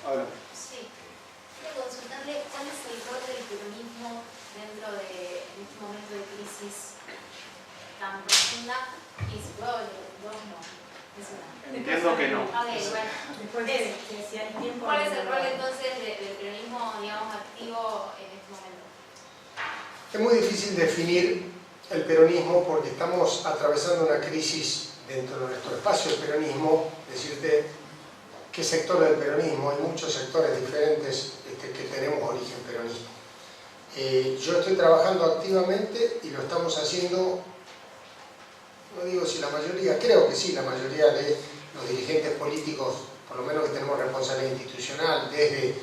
Ahora. Sí. Quiero consultarle cuál es el rol del peronismo dentro de este momento de crisis tan profunda y si puedo, dos no. Es una. Entiendo que no. Ok, bueno. Después de que si hay tiempo... ¿Cuál es el rol entonces del peronismo, digamos, activo en este momento? Es muy difícil definir el peronismo porque estamos atravesando una crisis dentro de nuestro espacio del peronismo. Decirte qué sector del peronismo, hay muchos sectores diferentes que tenemos origen peronista. Yo estoy trabajando activamente y lo estamos haciendo, no digo si la mayoría, creo que sí, la mayoría de los dirigentes políticos, por lo menos que tenemos responsabilidad institucional, desde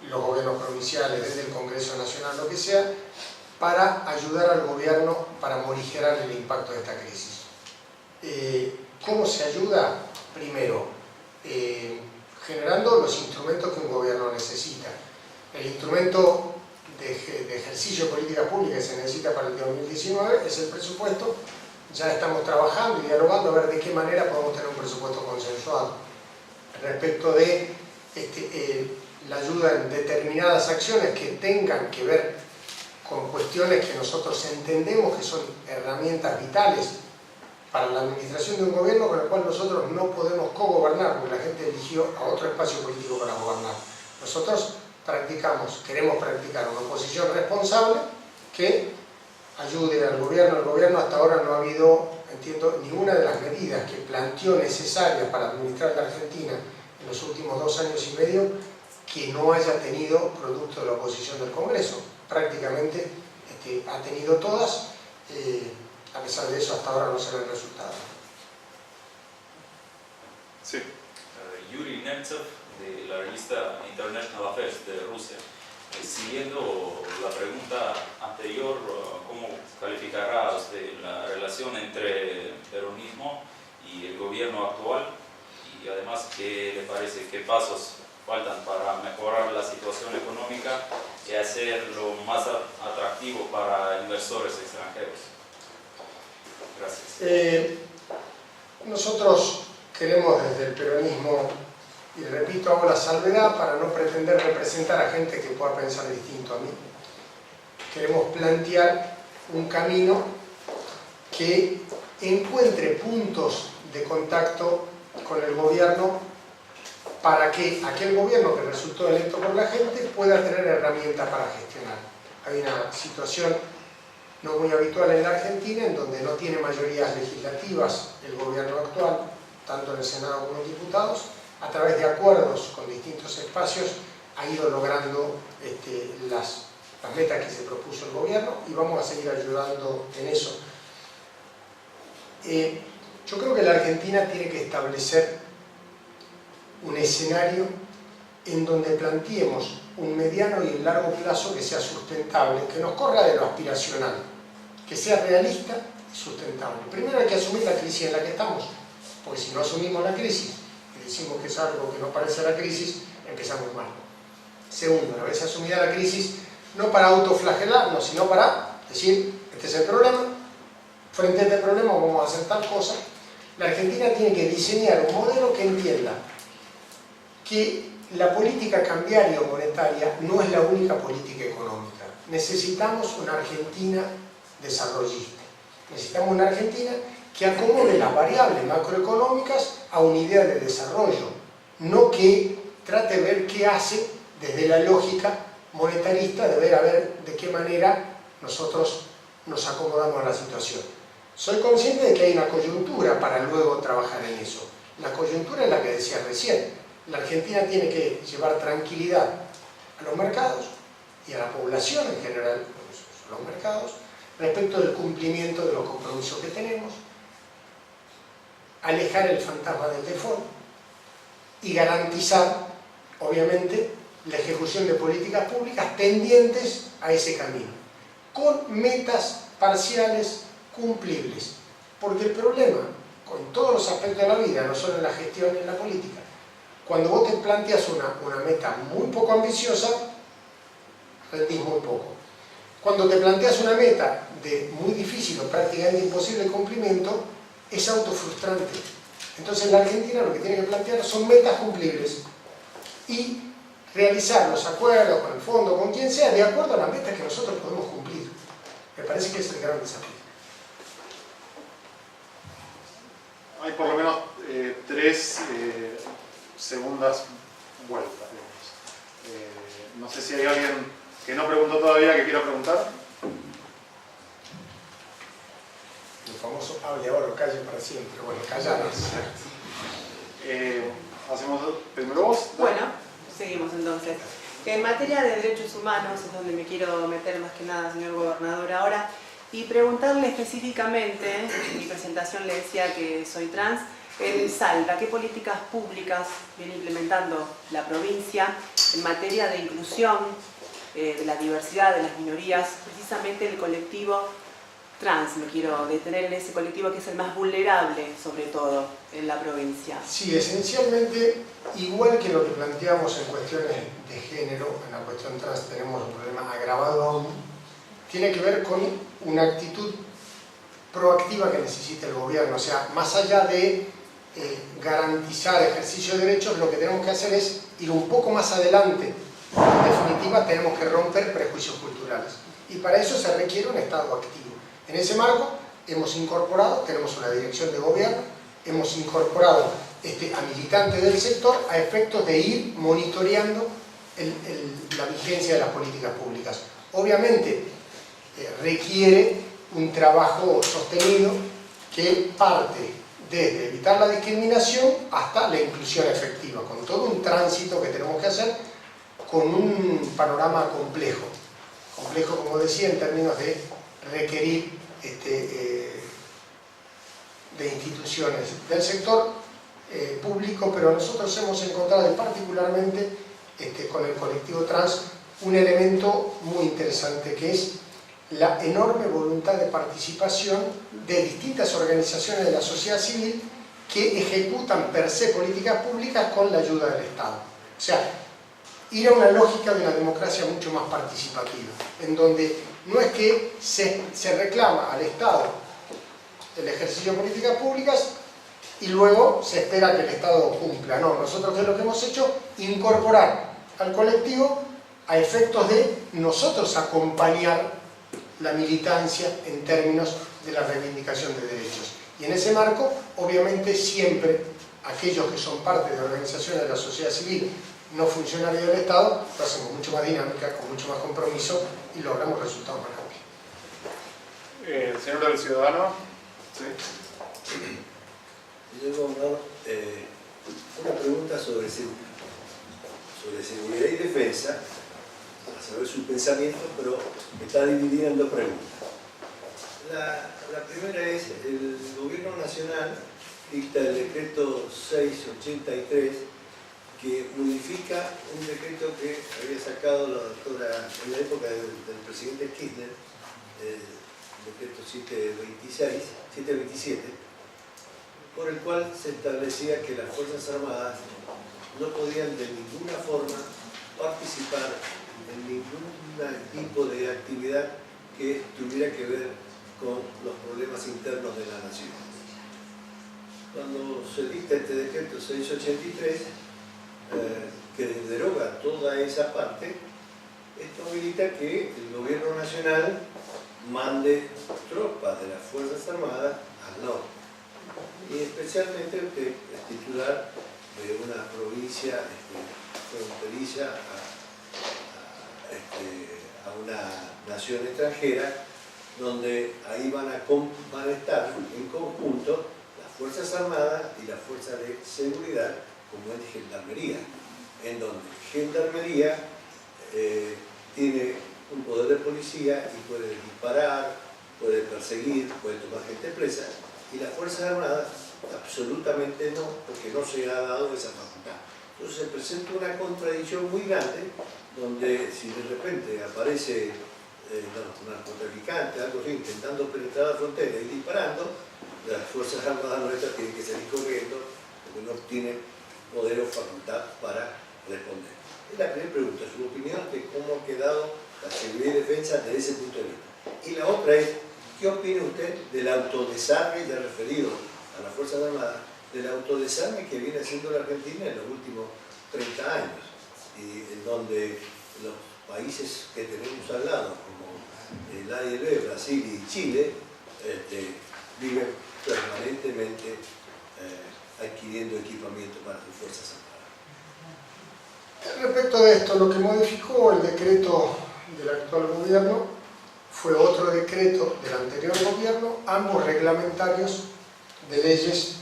los gobiernos provinciales, desde el Congreso Nacional, lo que sea, para ayudar al gobierno para morigerar el impacto de esta crisis. ¿Cómo se ayuda? Primero, generando los instrumentos que un gobierno necesita. El instrumento de ejercicio de políticas públicas que se necesita para el 2019 es el presupuesto. Ya estamos trabajando y dialogando a ver de qué manera podemos tener un presupuesto consensuado. Respecto de la ayuda en determinadas acciones que tengan que ver con cuestiones que nosotros entendemos que son herramientas vitales para la administración de un gobierno con el cual nosotros no podemos cogobernar, porque la gente eligió a otro espacio político para gobernar. Nosotros queremos practicar una oposición responsable que ayude al gobierno. El gobierno hasta ahora no ha habido, entiendo, ninguna de las medidas que planteó necesarias para administrar la Argentina en los últimos 2 años y medio que no haya tenido producto de la oposición del Congreso. Prácticamente ha tenido todas, a pesar de eso hasta ahora no se ve el resultado. Sí. Yuri Nemtsov, de la revista International Affairs de Rusia. Siguiendo la pregunta anterior, ¿cómo calificará usted la relación entre el peronismo y el gobierno actual? Y además, ¿qué le parece, qué pasos faltan para mejorar la situación económica y hacerlo más atractivo para inversores extranjeros? Gracias. Nosotros queremos desde el peronismo, y repito, hago la salvedad para no pretender representar a gente que pueda pensar distinto a mí, queremos plantear un camino que encuentre puntos de contacto con el gobierno para que aquel gobierno que resultó electo por la gente pueda tener herramientas para gestionar. Hay una situación no muy habitual en la Argentina en donde no tiene mayorías legislativas el gobierno actual, tanto en el Senado como en diputados. A través de acuerdos con distintos espacios ha ido logrando las metas que se propuso el gobierno y vamos a seguir ayudando en eso. Yo creo que la Argentina tiene que establecer un escenario en donde planteemos un mediano y un largo plazo que sea sustentable, que nos corra de lo aspiracional, que sea realista y sustentable. Primero hay que asumir la crisis en la que estamos, porque si no asumimos la crisis y decimos que es algo que no parece la crisis, empezamos mal. Segundo, una vez asumida la crisis, no para autoflagelarnos, sino para decir, este es el problema, frente a este problema vamos a hacer tal cosa. La Argentina tiene que diseñar un modelo que entienda que la política cambiaria o monetaria no es la única política económica. Necesitamos una Argentina desarrollista. Necesitamos una Argentina que acomode las variables macroeconómicas a una idea de desarrollo, no que trate de ver qué hace desde la lógica monetarista de ver a ver de qué manera nosotros nos acomodamos a la situación. Soy consciente de que hay una coyuntura para luego trabajar en eso. La coyuntura es la que decía recién. La Argentina tiene que llevar tranquilidad a los mercados y a la población en general, a los mercados, respecto del cumplimiento de los compromisos que tenemos, alejar el fantasma del default y garantizar, obviamente, la ejecución de políticas públicas tendientes a ese camino, con metas parciales cumplibles. Porque el problema, con todos los aspectos de la vida, no solo en la gestión y en la política, cuando vos te planteas una meta muy poco ambiciosa, rendís muy poco. Cuando te planteas una meta de muy difícil o prácticamente imposible cumplimiento, es autofrustrante. Entonces la Argentina lo que tiene que plantear son metas cumplibles y realizar los acuerdos con el fondo, con quien sea, de acuerdo a las metas que nosotros podemos cumplir. Me parece que es el gran desafío. Hay por lo menos 3 segundas vueltas. No sé si hay alguien que no preguntó todavía que quiera preguntar. El famoso hable ahora o calle para siempre. Bueno, callaros. Hacemos primero vos. Bueno, seguimos entonces. En materia de derechos humanos es donde me quiero meter más que nada, señor gobernador, ahora, y preguntarle específicamente, en mi presentación le decía que soy trans, en Salta, ¿qué políticas públicas viene implementando la provincia en materia de inclusión, de la diversidad, de las minorías, precisamente el colectivo trans? Me quiero detener en ese colectivo que es el más vulnerable, sobre todo, en la provincia. Sí, esencialmente, igual que lo que planteamos en cuestiones de género, en la cuestión trans tenemos un problema agravado aún, tiene que ver con una actitud proactiva que necesita el gobierno. O sea, más allá de garantizar ejercicio de derechos, lo que tenemos que hacer es ir un poco más adelante. En definitiva, tenemos que romper prejuicios culturales. Y para eso se requiere un Estado activo. En ese marco hemos incorporado, tenemos una dirección de gobierno, hemos incorporado a militantes del sector a efectos de ir monitoreando la vigencia de las políticas públicas. Obviamente requiere un trabajo sostenido que parte desde evitar la discriminación hasta la inclusión efectiva, con todo un tránsito que tenemos que hacer con un panorama complejo. Complejo, como decía, en términos de requerir de instituciones del sector público, pero nosotros hemos encontrado, y particularmente con el colectivo trans, un elemento muy interesante, que es la enorme voluntad de participación de distintas organizaciones de la sociedad civil que ejecutan per se políticas públicas con la ayuda del Estado. O sea, ir a una lógica de una democracia mucho más participativa, en donde no es que se reclama al Estado el ejercicio de políticas públicas y luego se espera que el Estado cumpla. No, nosotros, ¿qué es lo que hemos hecho? Incorporar al colectivo a efectos de nosotros acompañar la militancia en términos de la reivindicación de derechos. Y en ese marco, obviamente, siempre aquellos que son parte de organizaciones de la sociedad civil, no funcionarios del Estado, lo hacemos mucho más dinámica, con mucho más compromiso y logramos resultados más rápidos. Señor del Ciudadano. Sí. Señor gobernador, una pregunta sobre seguridad y defensa, a saber su pensamiento, pero está dividida en 2 preguntas. La primera es, el Gobierno Nacional dicta el decreto 683, que modifica un decreto que había sacado la doctora en la época del presidente Kirchner, el decreto 727, por el cual se establecía que las Fuerzas Armadas no podían de ninguna forma participar en ningún tipo de actividad que tuviera que ver con los problemas internos de la nación. Cuando se dicta este decreto 683, que deroga toda esa parte, esto habilita que el gobierno nacional mande tropas de las Fuerzas Armadas al norte. Y especialmente usted es titular de una provincia fronteriza a una nación extranjera, donde ahí van a estar en conjunto las Fuerzas Armadas y las Fuerzas de Seguridad, como es Gendarmería, en donde Gendarmería tiene un poder de policía y puede disparar, puede perseguir, puede tomar gente presa, y las Fuerzas Armadas absolutamente no, porque no se ha dado esa facultad. Entonces se presenta una contradicción muy grande, donde si de repente aparece un narcotraficante, algo así, intentando penetrar la frontera y disparando, las Fuerzas Armadas nuestras tienen que salir corriendo, porque no tienen poder o facultad para responder. Es la primera pregunta, su opinión de cómo ha quedado la seguridad y defensa desde ese punto de vista. Y la otra es, ¿qué opina usted del autodesarme, ya referido a las Fuerzas Armadas, del autodesarme que viene haciendo la Argentina en los últimos 30 años? y en donde los países que tenemos al lado, como el AIB, Brasil y Chile, viven permanentemente adquiriendo equipamiento para sus Fuerzas Armadas. Respecto de esto, lo que modificó el decreto del actual gobierno fue otro decreto del anterior gobierno, ambos reglamentarios de leyes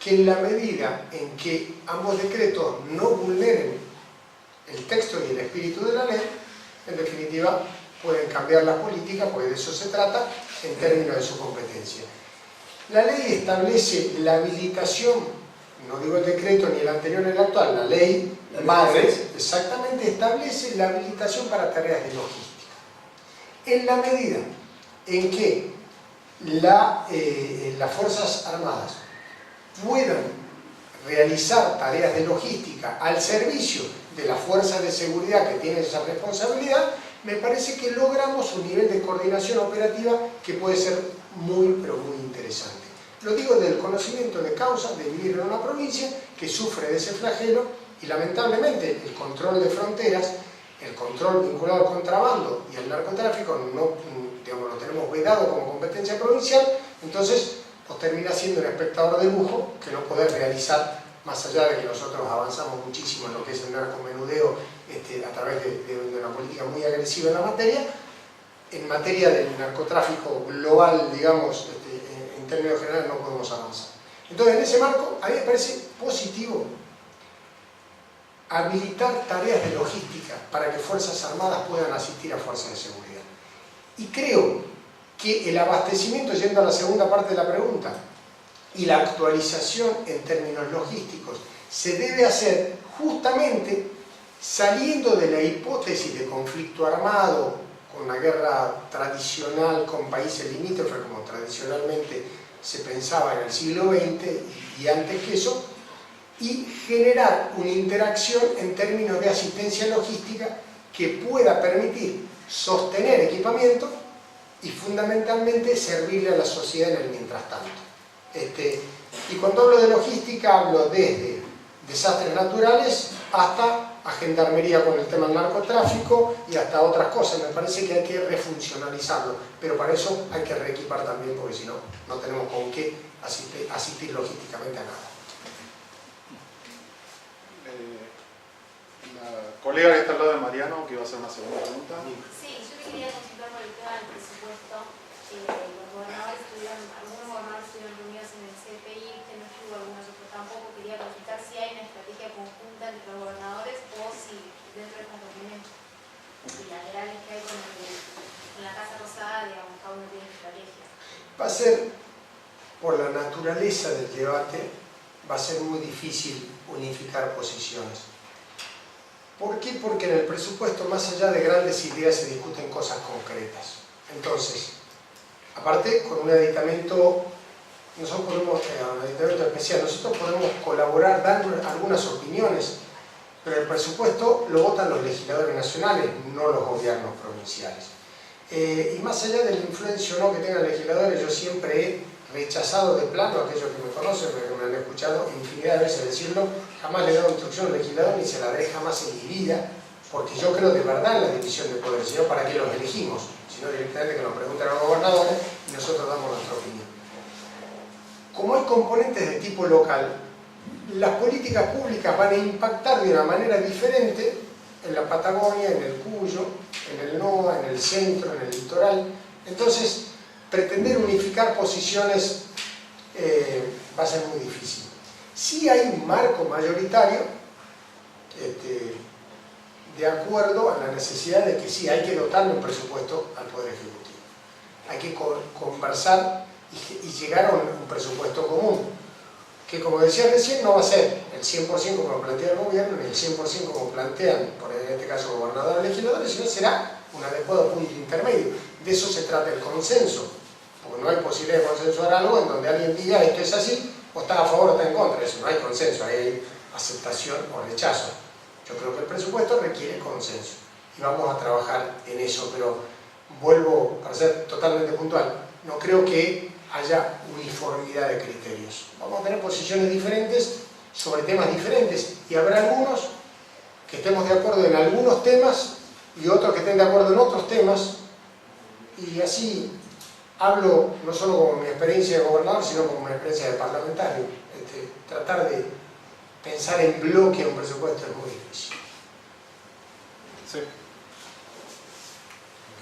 que en la medida en que ambos decretos no vulneren el texto y el espíritu de la ley, en definitiva pueden cambiar la política, porque de eso se trata, en términos de su competencia. La ley establece la habilitación, no digo el decreto ni el anterior ni el actual, la ley madre exactamente establece la habilitación para tareas de logística. En la medida en que las Fuerzas Armadas puedan realizar tareas de logística al servicio de las fuerzas de seguridad que tienen esa responsabilidad, me parece que logramos un nivel de coordinación operativa que puede ser muy, pero muy interesante. Lo digo del conocimiento de causa de vivir en una provincia que sufre de ese flagelo y lamentablemente el control de fronteras, el control vinculado al contrabando y al narcotráfico no, digamos, lo tenemos vedado como competencia provincial, entonces pues termina siendo un espectador de lujo que no poder realizar, más allá de que nosotros avanzamos muchísimo en lo que es el narcomenudeo a través de una política muy agresiva en la materia, en materia del narcotráfico global, digamos, en términos generales no podemos avanzar. Entonces, en ese marco, a mí me parece positivo habilitar tareas de logística para que Fuerzas Armadas puedan asistir a fuerzas de seguridad. Y creo que el abastecimiento, yendo a la segunda parte de la pregunta, y la actualización en términos logísticos se debe hacer justamente saliendo de la hipótesis de conflicto armado, con una guerra tradicional con países limítrofes, como tradicionalmente se pensaba en el siglo XX y antes que eso, y generar una interacción en términos de asistencia logística que pueda permitir sostener equipamiento y fundamentalmente servirle a la sociedad en el mientras tanto. Y cuando hablo de logística hablo desde desastres naturales hasta a gendarmería con el tema del narcotráfico y hasta otras cosas. Me parece que hay que refuncionalizarlo, pero para eso hay que reequipar también, porque si no, no tenemos con qué asistir logísticamente a nada. La colega que está al lado de Mariano, que iba a hacer una segunda pregunta. Sí, yo te quería consultar por el tema del presupuesto. Los gobernadores algunos gobernadores estuvieron reunidos en el CPI, que no estuvo, algunos otros tampoco. Quería consultar si hay una estrategia conjunta entre los gobernadores o si dentro de estas reuniones bilaterales que hay con la Casa Rosada, digamos, cada uno tiene estrategia. Va a ser, por la naturaleza del debate, va a ser muy difícil unificar posiciones. ¿Por qué? Porque en el presupuesto, más allá de grandes ideas, se discuten cosas concretas. Entonces, aparte, con un aditamento, nosotros podemos, un aditamento especial, nosotros podemos colaborar dando algunas opiniones, pero el presupuesto lo votan los legisladores nacionales, no los gobiernos provinciales. Y más allá de la influencia o no que tengan legisladores, yo siempre he rechazado de plano, aquellos que me conocen, porque me han escuchado infinidad de veces decirlo, jamás le he dado instrucción al legislador ni se la daré jamás en mi vida, porque yo creo de verdad en la división de poderes, sino para qué los elegimos, sino directamente que nos pregunten a los gobernadores y nosotros damos nuestra opinión. Como hay componentes de tipo local, las políticas públicas van a impactar de una manera diferente en la Patagonia, en el Cuyo, en el NOA, en el centro, en el litoral. Entonces, pretender unificar posiciones va a ser muy difícil. Sí hay un marco mayoritario de acuerdo a la necesidad de que sí, hay que dotarle un presupuesto al Poder Ejecutivo. Hay que conversar y llegar a un presupuesto común, que como decía recién, no va a ser el 100% como plantea el gobierno, ni el 100% como plantean, por en este caso, gobernadores y legisladores, sino será un adecuado punto intermedio. De eso se trata el consenso, porque no hay posibilidad de consensuar algo en donde alguien diga esto es así, o está a favor o está en contra. Eso no hay consenso, hay aceptación o rechazo. Yo creo que el presupuesto requiere consenso y vamos a trabajar en eso, pero vuelvo para ser totalmente puntual, no creo que haya uniformidad de criterios. Vamos a tener posiciones diferentes sobre temas diferentes y habrá algunos que estemos de acuerdo en algunos temas y otros que estén de acuerdo en otros temas, y así hablo no solo como mi experiencia de gobernador, sino como mi experiencia de parlamentario. Tratar de pensar en bloque a un presupuesto es muy difícil. Sí.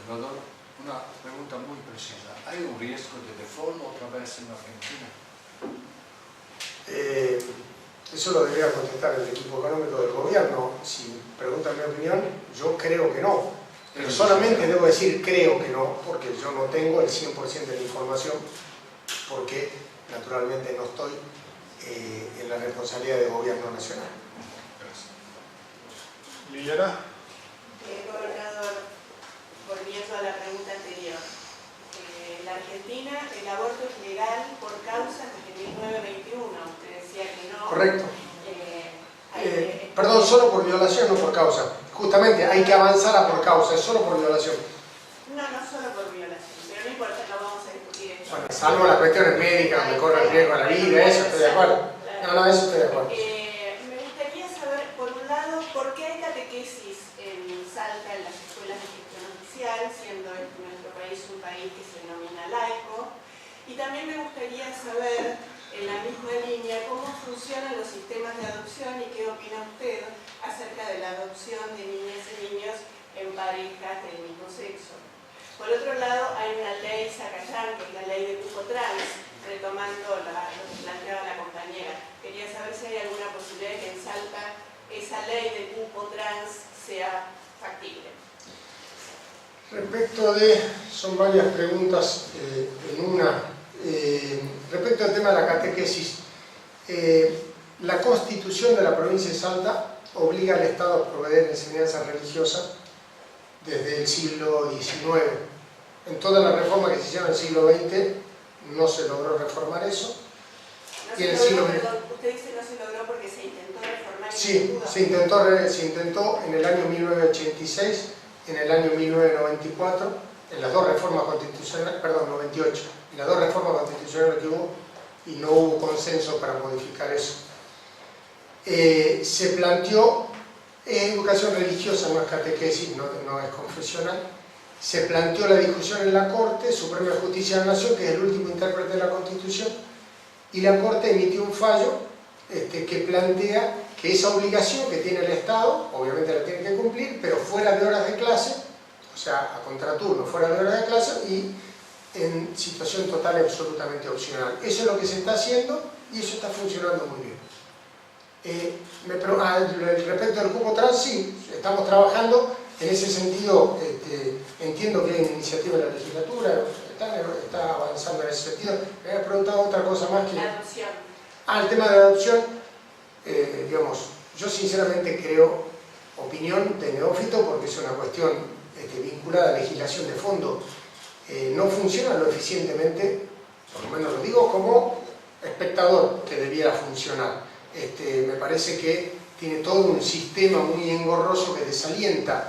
Gobernador, una pregunta muy precisa. ¿Hay un riesgo de default otra vez en Argentina? Eso lo debería contestar el equipo económico del gobierno. Si preguntan mi opinión, yo creo que no. Pero solamente debo decir creo que no, porque yo no tengo el 100% de la información, porque naturalmente no estoy en la responsabilidad del gobierno nacional. Gracias. Liliana. Gobernador, volviendo a la pregunta anterior. En la Argentina el aborto es legal por causas desde 1921. Usted decía que no. Correcto. Perdón, solo por violación, no por causa. Justamente hay que avanzar a por causa, es solo por violación. No, no solo por violación, pero no importa, no vamos a discutir eso. Bueno, salvo las cuestiones médicas, donde corre el riesgo a la vida, eso estoy de acuerdo. No, eso estoy de acuerdo. Me gustaría saber, por un lado, por qué hay catequesis en Salta, en las escuelas de gestión oficial, siendo nuestro país un país que se denomina laico. Y también me gustaría saber, en la misma línea, cómo funcionan los sistemas de adopción y qué opina usted acerca de la adopción de niñas y niños en parejas del mismo sexo. Por otro lado, hay una ley Zacayán, que es la ley de cupo trans, retomando lo que planteaba la compañera. Quería saber si hay alguna posibilidad de que en Salta esa ley de cupo trans sea factible. Respecto de, son varias preguntas en una. Respecto al tema de la catequesis, la Constitución de la provincia de Salta obliga al Estado a proveer enseñanza religiosa desde el siglo XIX. En todas las reformas que se hicieron en el siglo XX no se logró reformar eso. No y en el se siglo logró, XX... perdón, usted dice no se logró porque se intentó reformar. Sí, se intentó en el año 1986, en el año 1994, en las dos reformas constitucionales, perdón, 98, en las dos reformas constitucionales que hubo, y no hubo consenso para modificar eso. Se planteó, es educación religiosa, no es catequesis, no es confesional. Se planteó la discusión en la Corte Suprema de Justicia de la Nación, que es el último intérprete de la Constitución, y la Corte emitió un fallo que plantea que esa obligación que tiene el Estado, obviamente la tiene que cumplir, pero fuera de horas de clase, o sea, a contraturno, fuera de horas de clase y en situación total y absolutamente opcional. Eso es lo que se está haciendo y eso está funcionando muy bien. Respecto al cupo trans, sí, estamos trabajando en ese sentido. Entiendo que hay una iniciativa en la legislatura, está avanzando en ese sentido. Me había preguntado otra cosa más que... La adopción. El tema de la adopción, digamos, yo sinceramente creo, opinión de neófito, porque es una cuestión vinculada a la legislación de fondo, no funciona lo eficientemente, por lo menos lo digo como espectador, que debiera funcionar. Me parece que tiene todo un sistema muy engorroso que desalienta,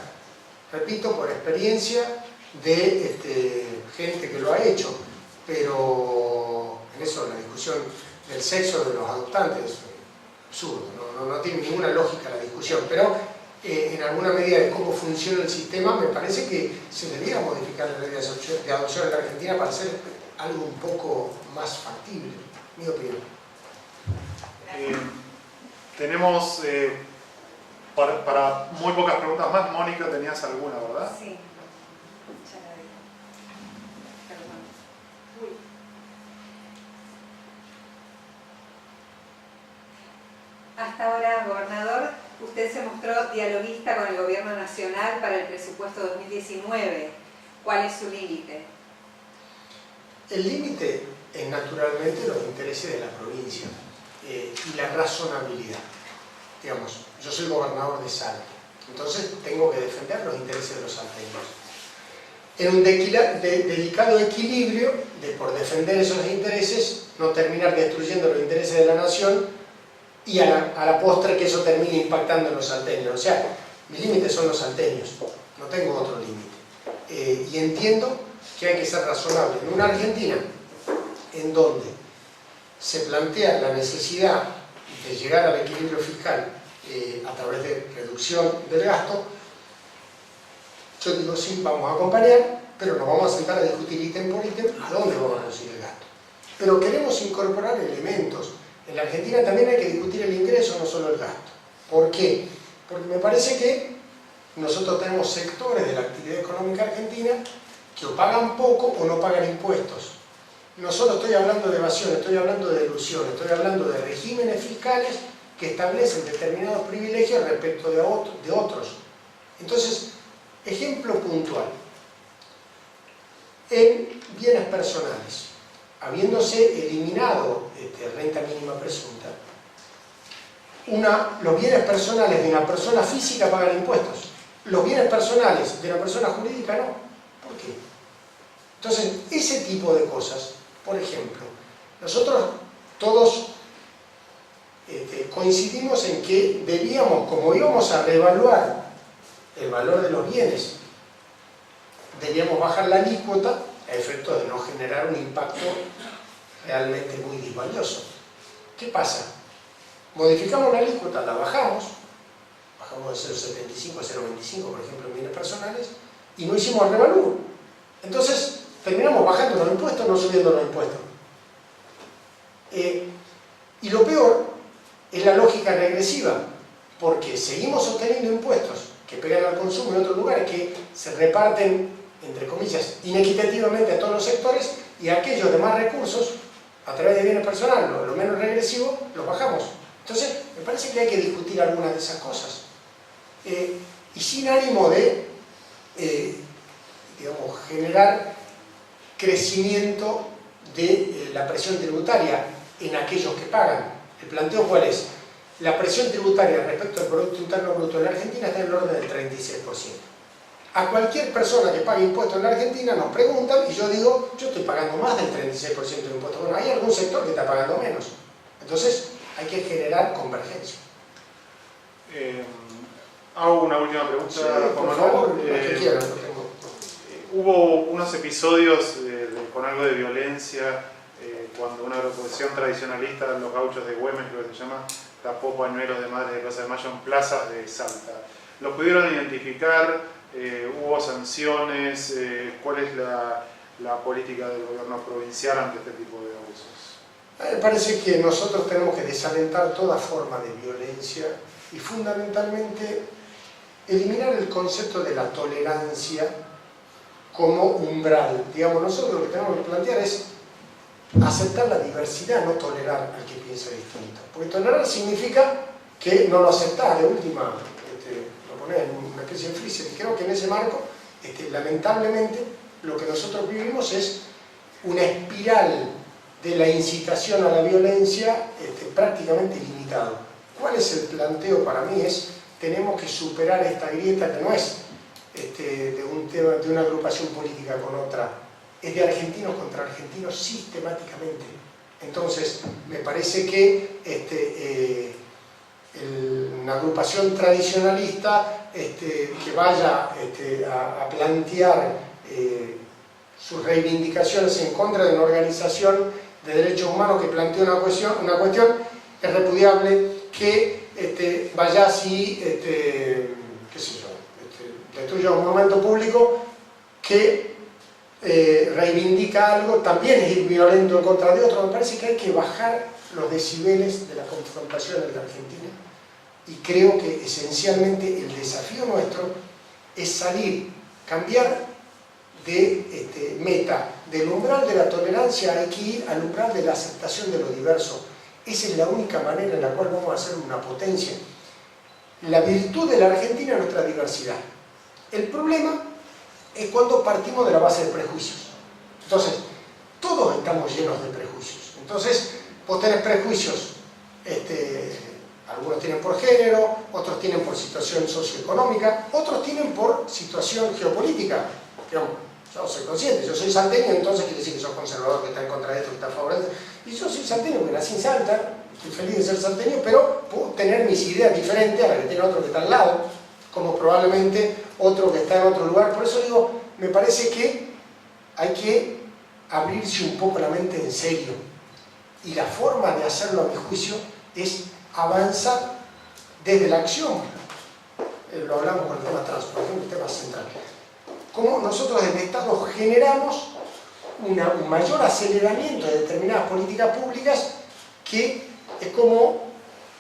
repito, por experiencia de gente que lo ha hecho, pero en eso la discusión del sexo de los adoptantes es absurdo, no tiene ninguna lógica la discusión, pero en alguna medida de cómo funciona el sistema me parece que se debiera modificar la ley de adopción en la Argentina para hacer algo un poco más factible, mi opinión. Tenemos para muy pocas preguntas más. Mónica, tenías alguna, ¿verdad? Sí. Ya la vi. Perdón. Uy. Hasta ahora, gobernador, usted se mostró dialoguista con el gobierno nacional para el presupuesto 2019. ¿Cuál es su límite? El límite es naturalmente los intereses de la provincia y la razonabilidad. Digamos, yo soy gobernador de Salta, entonces tengo que defender los intereses de los salteños. En un delicado equilibrio de, por defender esos intereses, no terminar destruyendo los intereses de la nación y a la postre que eso termine impactando en los salteños. O sea, mis límites son los salteños, no tengo otro límite. Y entiendo que hay que ser razonable. En una Argentina en donde se plantea la necesidad de llegar al equilibrio fiscal a través de reducción del gasto. Yo digo, sí, vamos a acompañar, pero nos vamos a sentar a discutir ítem por ítem a dónde vamos a reducir el gasto. Pero queremos incorporar elementos. En la Argentina también hay que discutir el ingreso, no solo el gasto. ¿Por qué? Porque me parece que nosotros tenemos sectores de la actividad económica argentina que o pagan poco o no pagan impuestos. No solo estoy hablando de evasión, estoy hablando de elusión, estoy hablando de regímenes fiscales que establecen determinados privilegios respecto de otros. Entonces, ejemplo puntual. En bienes personales, habiéndose eliminado renta mínima presunta, los bienes personales de una persona física pagan impuestos. Los bienes personales de una persona jurídica no. ¿Por qué? Entonces, ese tipo de cosas, por ejemplo, nosotros todos coincidimos en que debíamos, como íbamos a reevaluar el valor de los bienes, debíamos bajar la alícuota a efecto de no generar un impacto realmente muy disvalioso. ¿Qué pasa? Modificamos la alícuota, la bajamos de 0,75 a 0,25, por ejemplo, en bienes personales, y no hicimos el revalúo. Entonces, terminamos bajando los impuestos, no subiendo los impuestos. Y lo peor es la lógica regresiva, porque seguimos sosteniendo impuestos que pegan al consumo en otros lugares, que se reparten, entre comillas, inequitativamente a todos los sectores, y aquellos de más recursos, a través de bienes personales, lo menos regresivo, los bajamos. Entonces, me parece que hay que discutir algunas de esas cosas. Y sin ánimo de, digamos, generar crecimiento de la presión tributaria en aquellos que pagan. El planteo, ¿cuál es? La presión tributaria respecto al Producto Interno Bruto en la Argentina está en el orden del 36%. A cualquier persona que pague impuestos en la Argentina nos preguntan y yo digo, yo estoy pagando más del 36% de impuestos. Bueno, hay algún sector que está pagando menos. Entonces, hay que generar convergencia. Hago una última pregunta, Sí, por favor, hubo unos episodios con algo de violencia cuando una agrupación tradicionalista, los gauchos de Güemes, creo que se llama, tapó pañuelos de madres de Plaza de Mayo en plazas de Salta. ¿Los pudieron identificar? ¿Hubo sanciones? ¿Cuál es la política del gobierno provincial ante este tipo de abusos? Me parece que nosotros tenemos que desalentar toda forma de violencia y fundamentalmente eliminar el concepto de la tolerancia como umbral. Digamos, nosotros lo que tenemos que plantear es aceptar la diversidad, no tolerar al que piensa distinto. Porque tolerar significa que no lo aceptás, de última, lo ponés en una especie de freezer. Y creo que en ese marco, lamentablemente, lo que nosotros vivimos es una espiral de la incitación a la violencia prácticamente ilimitado. ¿Cuál es el planteo para mí? Tenemos que superar esta grieta que no es de una agrupación política con otra, es de argentinos contra argentinos sistemáticamente. Entonces, me parece que una agrupación tradicionalista que vaya a plantear sus reivindicaciones en contra de una organización de derechos humanos que plantea una cuestión es repudiable. Que vaya así, qué sé yo, destruya un monumento público que reivindica algo, también es ir violento en contra de otro. Me parece que hay que bajar los decibeles de la confrontación en la Argentina y creo que esencialmente el desafío nuestro es salir, cambiar de meta, del umbral de la tolerancia hay que ir al umbral de la aceptación de lo diverso. Esa es la única manera en la cual vamos a ser una potencia. La virtud de la Argentina es nuestra diversidad. El problema es cuando partimos de la base de prejuicios. Entonces, todos estamos llenos de prejuicios. Entonces, vos tenés prejuicios, algunos tienen por género, otros tienen por situación socioeconómica, otros tienen por situación geopolítica. Digamos, yo soy consciente, yo soy salteño, entonces quiere decir que sos conservador, que está en contra de esto, que está a favor de esto. Y yo soy salteño, porque nací en Salta, estoy feliz de ser salteño, pero puedo tener mis ideas diferentes a las que tiene otro que está al lado, como probablemente otro que está en otro lugar. Por eso digo, me parece que hay que abrirse un poco la mente en serio. Y la forma de hacerlo, a mi juicio, es avanzar desde la acción, lo hablamos con el tema trans, por ejemplo, el tema central, cómo nosotros desde el Estado generamos un mayor aceleramiento de determinadas políticas públicas, que es como,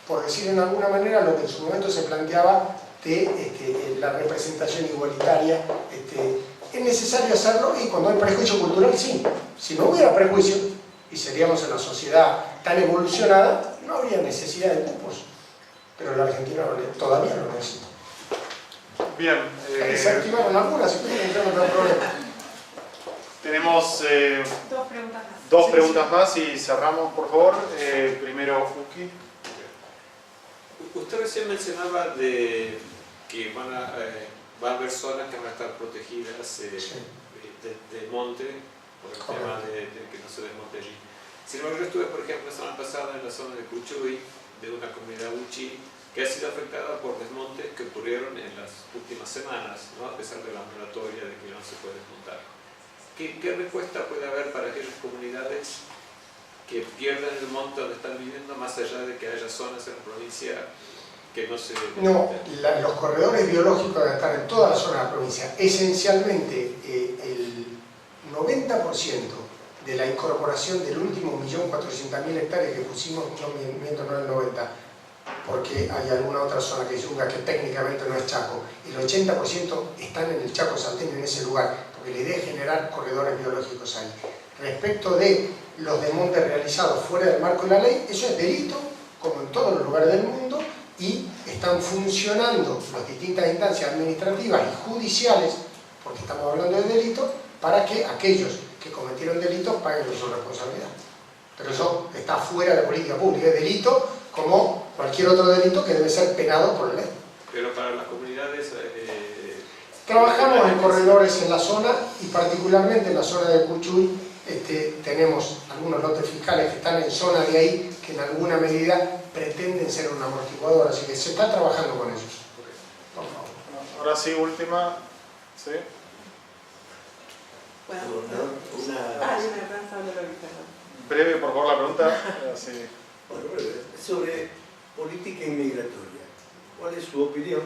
por decir en alguna manera, lo que en su momento se planteaba de la representación igualitaria. Es necesario hacerlo, y cuando hay prejuicio cultural, sí. Si no hubiera prejuicio y seríamos en una sociedad tan evolucionada, no habría necesidad de cupos, pero la Argentina todavía no lo necesita. Bien. Se activaron algunas, y no tengo problema. Tenemos Dos preguntas más. dos preguntas más y cerramos, por favor. Primero, Uki. Usted recién mencionaba de que van a haber zonas que van a estar protegidas de monte, por el tema de que no se desmonte allí. Sin embargo, yo estuve, por ejemplo, la semana pasada en la zona de Cuchuy, de una comunidad Uchi, que ha sido afectada por desmontes que ocurrieron en las últimas semanas, ¿no? A pesar de la moratoria de que no se puede desmontar. ¿Qué respuesta puede haber para aquellas comunidades que pierden el monte donde están viviendo, más allá de que haya zonas en la provincia que no se... No, los corredores biológicos van a estar en toda la zona de la provincia. Esencialmente, el 90% de la incorporación del último 1.400.000 hectáreas que pusimos, no miento, no el 90%, porque hay alguna otra zona que es Yunga, que técnicamente no es Chaco. El 80% están en el Chaco salteño, en ese lugar, porque la idea es generar corredores biológicos ahí. Respecto de los desmontes realizados fuera del marco de la ley, eso es delito, como en todos los lugares del mundo, y están funcionando las distintas instancias administrativas y judiciales, porque estamos hablando de delito, para que aquellos que cometieron delitos paguen su responsabilidad. Pero eso está fuera de la política pública, es delito como cualquier otro delito que debe ser penado por la ley. Pero para las comunidades... Trabajamos en corredores en la zona, y particularmente en la zona de Cuchuy tenemos algunos lotes fiscales que están en zona de ahí, que en alguna medida pretenden ser un amortiguador, así que se está trabajando con ellos. Por favor. Ahora sí, última. ¿Sí? Bueno, Una... Breve, por favor, la pregunta. Sí. Bueno, breve. Sobre política inmigratoria. ¿Cuál es su opinión?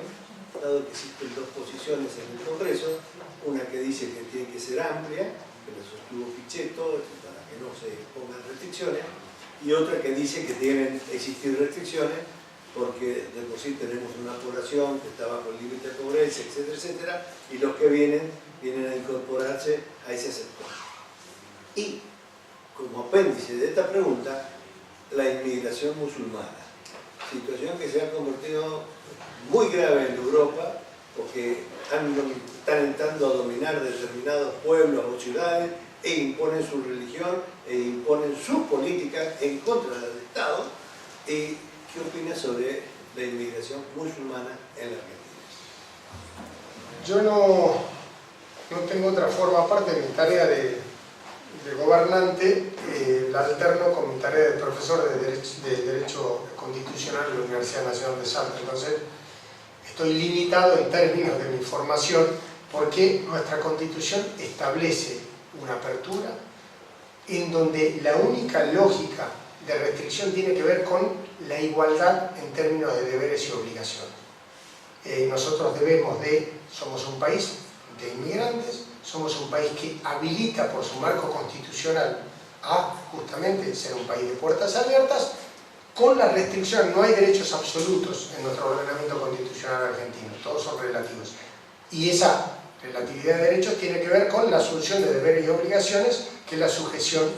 Dado que existen dos posiciones en el Congreso, una que dice que tiene que ser amplia, que lo sostuvo Pichetto, para que no se pongan restricciones, y otra que dice que deben existir restricciones porque de por sí tenemos una población que está bajo el límite de pobreza, etcétera, etcétera, y los que vienen a incorporarse a ese sector. Y, como apéndice de esta pregunta, la inmigración musulmana, situación que se ha convertido muy grave en Europa, porque están entrando a dominar determinados pueblos o ciudades e imponen su religión e imponen su política en contra del Estado. ¿Y qué opinas sobre la inmigración musulmana en la Argentina? Yo no tengo otra forma, aparte de mi tarea de gobernante, la alterno con mi tarea de profesor de Derecho Constitucional en la Universidad Nacional de Salta. Entonces, estoy limitado en términos de mi formación, porque nuestra Constitución establece una apertura en donde la única lógica de restricción tiene que ver con la igualdad en términos de deberes y obligaciones. Nosotros somos un país de inmigrantes, somos un país que habilita por su marco constitucional a justamente ser un país de puertas abiertas. Con la restricción no hay derechos absolutos en nuestro ordenamiento constitucional argentino, todos son relativos. Y esa relatividad de derechos tiene que ver con la asunción de deberes y obligaciones, que es la sujeción,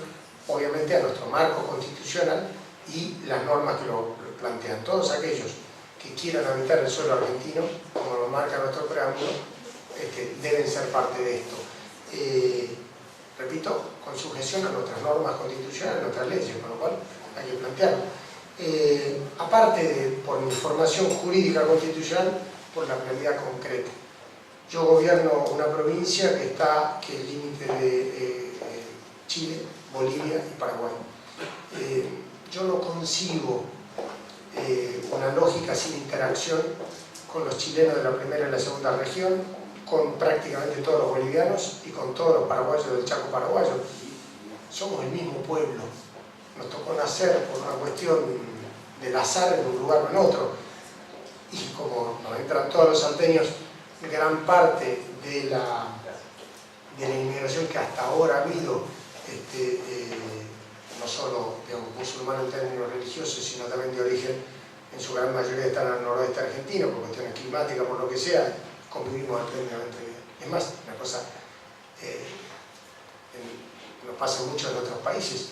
obviamente, a nuestro marco constitucional y las normas que lo plantean. Todos aquellos que quieran habitar el suelo argentino, como lo marca nuestro preámbulo, deben ser parte de esto. Repito, con sujeción a nuestras normas constitucionales, a nuestras leyes, con lo cual hay que plantearlo. Aparte por mi formación jurídica constitucional, por la realidad concreta. Yo gobierno una provincia que es límite de Chile, Bolivia y Paraguay. Yo no concibo una lógica sin interacción con los chilenos de la primera y la segunda región, con prácticamente todos los bolivianos y con todos los paraguayos del Chaco paraguayo. Somos el mismo pueblo. Nos tocó nacer por una cuestión del azar en un lugar o en otro. y como nos entran todos los salteños, gran parte de la inmigración que hasta ahora ha habido, no solo digamos, musulmana en términos religiosos, sino también de origen, en su gran mayoría están al noroeste argentino, por cuestiones climáticas, por lo que sea, convivimos plenamente bien. Es más, una cosa nos pasa mucho en otros países,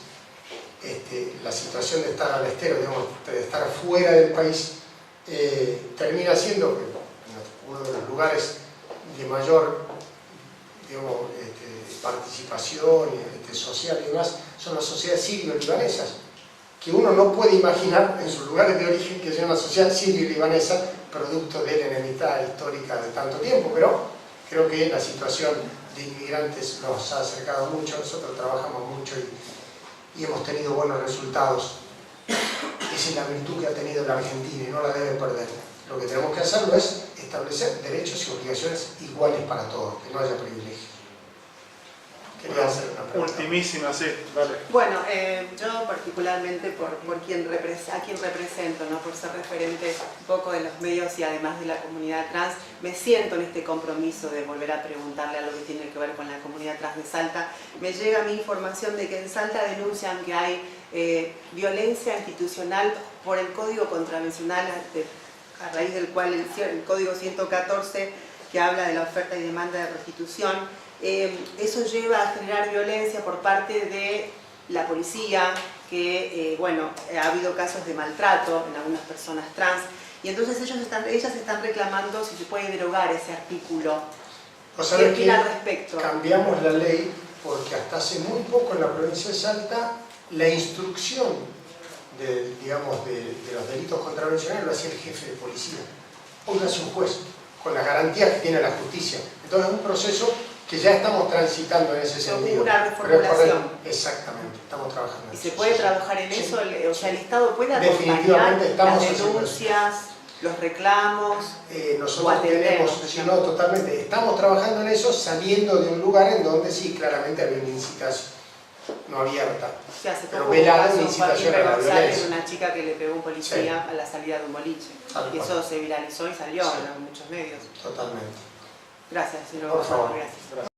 la situación de estar al estero, digamos, de estar fuera del país, termina siendo que uno de los lugares de mayor, digamos, participación social y demás son las sociedades sirio-libanesas, que uno no puede imaginar en sus lugares de origen que sea una sociedad sirio-libanesa producto de la enemistad histórica de tanto tiempo, pero creo que la situación de inmigrantes nos ha acercado mucho, nosotros trabajamos mucho y hemos tenido buenos resultados. Esa es la virtud que ha tenido la Argentina y no la debe perder. Lo que tenemos que hacerlo es establecer derechos y obligaciones iguales para todos, que no haya privilegios. Quería hacer una pregunta. Ultimísima, sí, dale. Bueno, yo particularmente a quien represento, ¿no? Por ser referente un poco de los medios y además de la comunidad trans, me siento en este compromiso de volver a preguntarle a lo que tiene que ver con la comunidad trans de Salta. Me llega mi información de que en Salta denuncian que hay violencia institucional por el Código Contravencional, a raíz del cual el Código 114, que habla de la oferta y demanda de restitución, eso lleva a generar violencia por parte de la policía, que bueno, ha habido casos de maltrato en algunas personas trans, y entonces ellas están reclamando si se puede derogar ese artículo. ¿Qué opina al respecto? Cambiamos la ley porque hasta hace muy poco en la provincia de Salta la instrucción de los delitos contravencionales lo hacía el jefe de policía. Hoy lo hace un juez, con las garantías que tiene la justicia. Entonces es un proceso que ya estamos transitando en ese sentido. Una reformulación. Exactamente, estamos trabajando en ¿Y eso. se puede trabajar en eso? O sea, el Estado puede acompañar las denuncias, los reclamos, nosotros tenemos, si no, totalmente, estamos trabajando en eso, saliendo de un lugar en donde sí, claramente había una incitación, no abierta, pero velada una incitación a la violencia. Una chica que le pegó un policía a la salida de un boliche. Y eso se viralizó y salió en muchos medios. Totalmente. Gracias, señor. Por favor. Gracias.